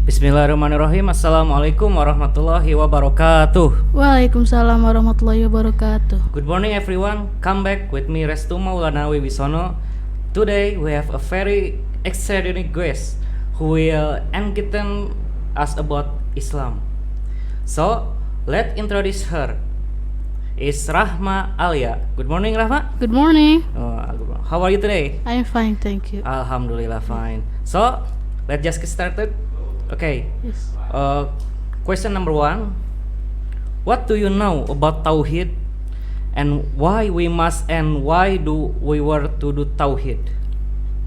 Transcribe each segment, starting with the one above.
Bismillahirrahmanirrahim. Assalamualaikum warahmatullahi wabarakatuh. Waalaikumsalam warahmatullahi wabarakatuh. Good morning everyone. Come back with me Restu Maulana Wibisono. Today we have a very extraordinary guest who will enlighten us about Islam. So, let's introduce her. Is Rahma Alia. Good morning Rahma. Good morning. How are you today? I'm fine, thank you. Alhamdulillah fine. So, let's just get started. Okay. Yes. Question number 1. What do you know about Tauhid, and why we must and why do we were to do Tauhid?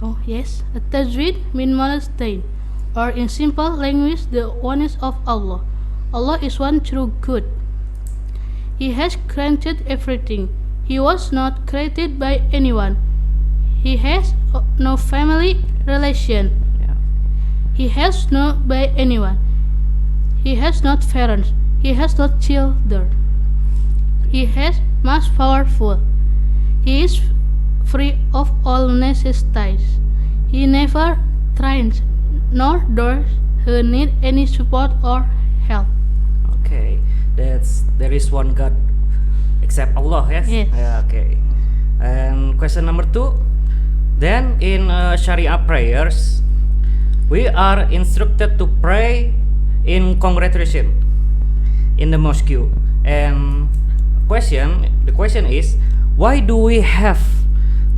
Oh yes. Tajweed means monotheism, or in simple language, the oneness of Allah. Allah is one true good. He has created everything. He was not created by anyone. He has no family relation. Yeah. He has no by anyone. He has not parents. He has not children. He is most powerful. He is free of all necessities. He never trains, nor does he need any support or help. Okay. There is one God except Allah, yes? Yes. Yeah, okay. And question number 2. Then in Sharia prayers, we are instructed to pray in congregation in the mosque. And the question is, why do we have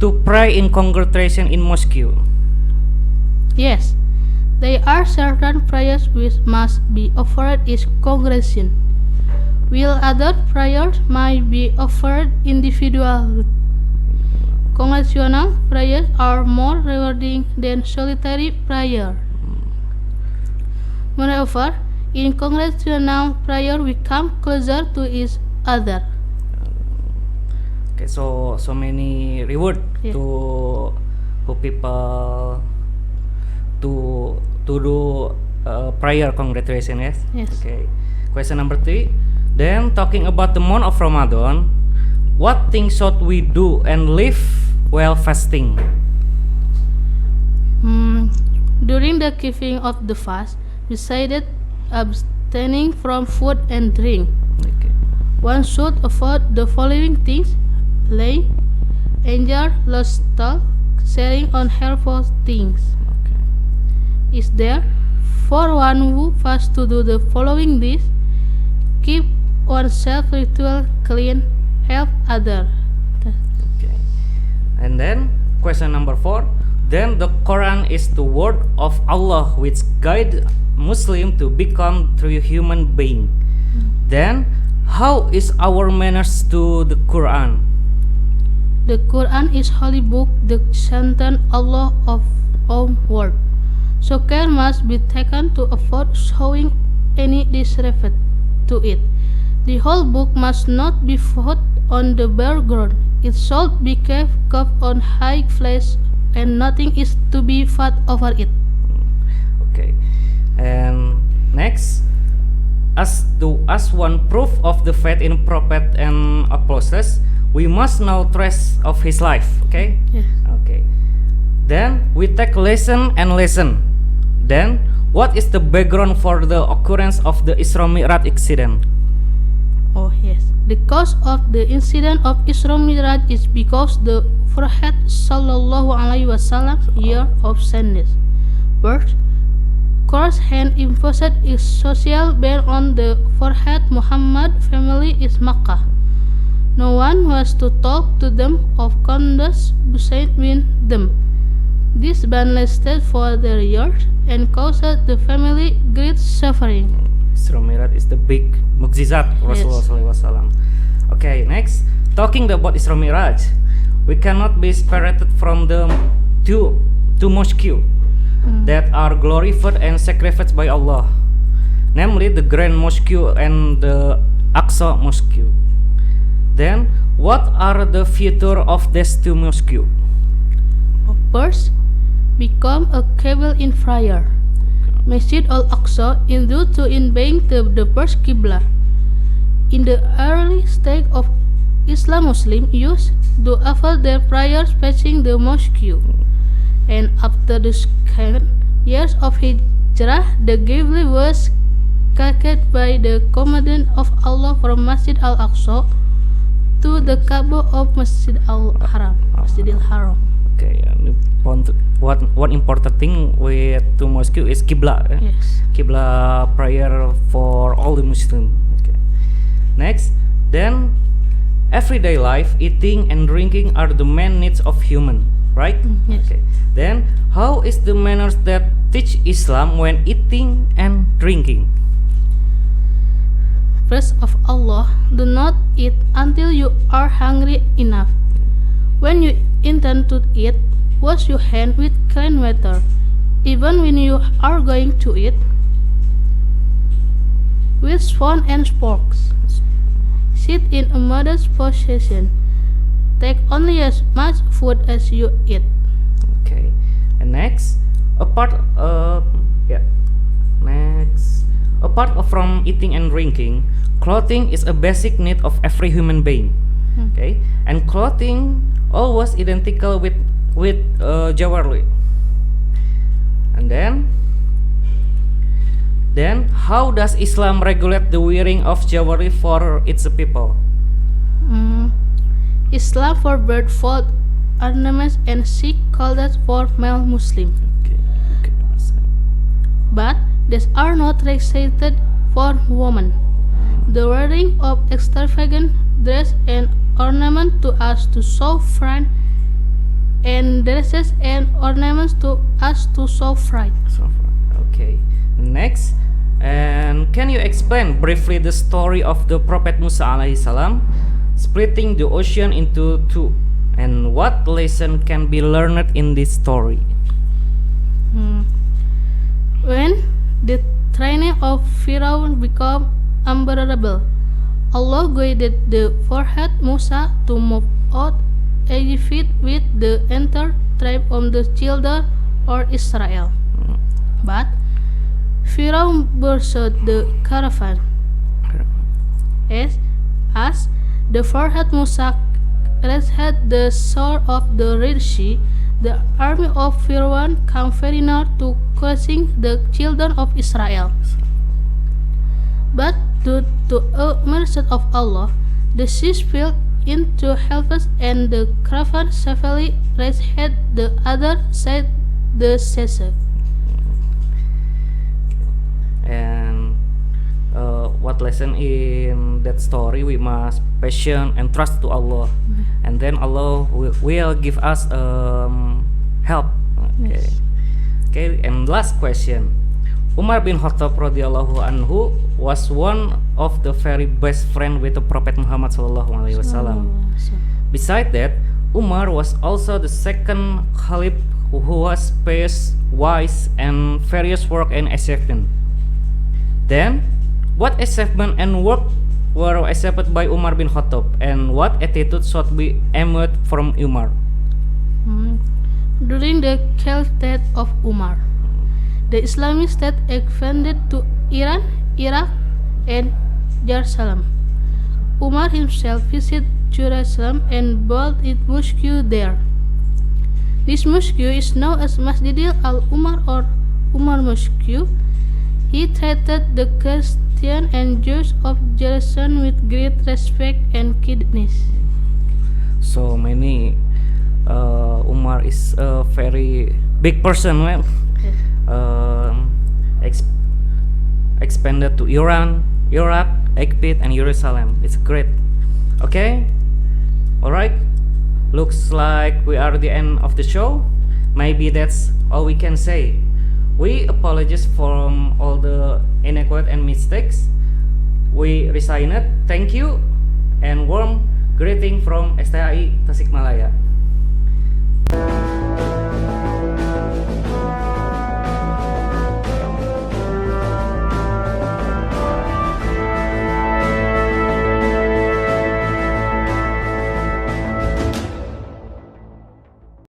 to pray in congregation in mosque? Yes, there are certain prayers which must be offered in congregation, while other prayers might be offered individually. Congregational prayers are more rewarding than solitary prayer. Moreover, in congregational prayer we come closer to each other. Okay, so many reward Yeah. to people to do prayer congregation, yes? Yes. Okay. Question number 3. Then talking about the month of Ramadan, what things should we do and live while fasting? During the keeping of the fast, decided abstaining from food and drink. Okay. One should avoid the following things: lying, anger, lustful, sharing on harmful things. Okay. Is there for one who fasts to do the following things: keep oneself ritual clean, help other. Okay. And then question number 4. Then the Quran is the word of Allah which guide Muslim to become true human being. Then how is our manners to the Quran? The Quran is holy book, the sentence Allah of our word. So care must be taken to avoid showing any disrespect to it. The whole book must not be put on the background. It should be kept on high place, and nothing is to be fought over it. Okay. And next, as one proof of the faith in Prophet and apostles, we must know trace of his life. Okay. Yes. Okay. Then we take lesson. Then what is the background for the occurrence of the Isra Mi'raj accident? Oh yes. The cause of the incident of Isra Miraj is because the Prophet Sallallahu Alaihi Wasallam year of sadness. First, Quraysh had imposed its social ban on the Prophet Muhammad family in Makkah. No one was to talk to them of conduct between them. This ban lasted for the years and caused the family great suffering. Isra Mi'raj is the big mukjizat Rasulullah SAW. Okay, next, talking about Isra Mi'raj, we cannot be separated from the two mosques that are glorified and sacrificed by Allah, namely the Grand Mosque and the Aqsa Mosque. Then, what are the features of these two mosques? First, become a cable in prayer. Masjid Al-Aqsa is due to in being the first Qibla. In the early stage of Islam, Muslims used to offer their prayers facing the mosque. And after the second years of Hijrah, the Ghibli was carried by the command of Allah from Masjid Al-Aqsa to the Kaaba of Masjid Al-Haram. Masjidil Haram. Okay, and one important thing with two mosque is Qibla. Yes. Qibla prayer for all the Muslim. Okay. Next, then everyday life, eating and drinking are the main needs of human, right? Yes. Okay. Then how is the manners that teach Islam when eating and drinking? First of Allah, do not eat until you are hungry enough. When you intend to eat, wash your hand with clean water. Even when you are going to eat, with spoon and forks. Sit in a modest position. Take only as much food as you eat. Okay. And next, apart from eating and drinking, clothing is a basic need of every human being. Okay, and clothing always identical with jewelry. And then how does Islam regulate the wearing of jewelry for its people? Islam forbade false ornaments and silk clothes for male Muslim, Okay. but these are not restricted for women. The wearing of extravagant dress and ornament to us to show fright, and dresses and ornaments to us to show fright. Okay. Next, and can you explain briefly the story of the Prophet Musa alaihi salam splitting the ocean into two, and what lesson can be learned in this story? When the training of Pharaoh became unbearable, Allah guided the forehead Musa to move out Egypt with the entire tribe of the children of Israel. But Pharaoh pursued the caravan. As the forehead Musa reached the shore of the Red Sea, the army of Pharaoh came very near to crushing the children of Israel. But due to a mercy of Allah, the sea spilled into helpless and the caravan safely reached the other side the sea. And what lesson in that story? We must patient and trust to Allah, and then Allah will give us help. Okay. Yes. Okay. And last question. Umar bin Khattab radhiyallahu anhu was one of the very best friend with the Prophet Muhammad sallallahu alaihi wasallam. Besides that, Umar was also the second Khalif who was pious, wise, and various work and achievement. Then, what achievement and work were achieved by Umar bin Khattab, and what attitude should be emulated from Umar? During the Caliphate of Umar, the Islamic State expanded to Iran, Iraq, and Jerusalem. Umar himself visited Jerusalem and built a mosque there. This mosque is known as Masjidil Al-Umar or Umar Mosque. He treated the Christians and Jews of Jerusalem with great respect and kindness. So many. Umar is a very big person, well. Expanded to Iran, Iraq, Egypt, and Jerusalem. It's great. Okay, all right. Looks like we are at the end of the show. Maybe that's all we can say. We apologize for all the inequality and mistakes. We resign it. Thank you and warm greeting from STAI Tasikmalaya.